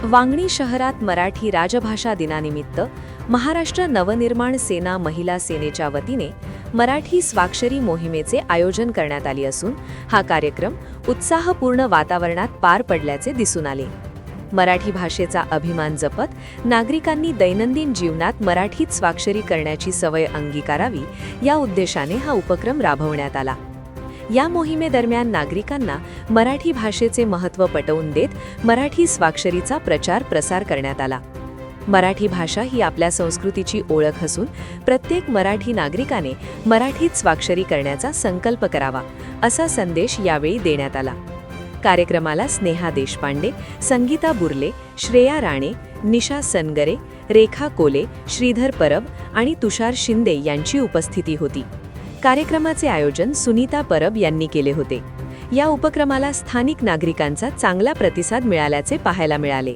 वांगणी शहरात मराठी राजभाषा दिनानिमित्त महाराष्ट्र नवनिर्माण सेना महिला सेनेच्या वतीने मराठी स्वाक्षरी मोहिमेचे आयोजन करण्यात आले असून हा कार्यक्रम उत्साहपूर्ण वातावरणात पार पडल्याचे दिसून आले। मराठी भाषेचा अभिमान जपत नागरिकांनी दैनंदिन जीवनात मराठीत स्वाक्षरी करण्याची सवय अंगीकारावी या उद्देशाने हा उपक्रम राबवण्यात आला। या मोहिमेदरम्यान नागरिकांना मराठी भाषेचे महत्त्व पटवून देत मराठी स्वाक्षरीचा प्रचार प्रसार करण्यात आला। मराठी भाषा ही आपल्या संस्कृतीची ओळख असून प्रत्येक मराठी नागरिकाने मराठीत स्वाक्षरी करण्याचा संकल्प करावा असा संदेश यावेळी देण्यात आला। कार्यक्रमाला स्नेहा देशपांडे, संगीता बुर्ले, श्रेया राणे, निशा सनगरे, रेखा कोले, श्रीधर परब आणि तुषार शिंदे यांची उपस्थिती होती। कार्यक्रमाचे आयोजन सुनीता परब यांनी केले होते। या उपक्रमाला स्थानिक नागरिकांचा चांगला प्रतिसाद मिळाल्याचे पाहायला मिळाले।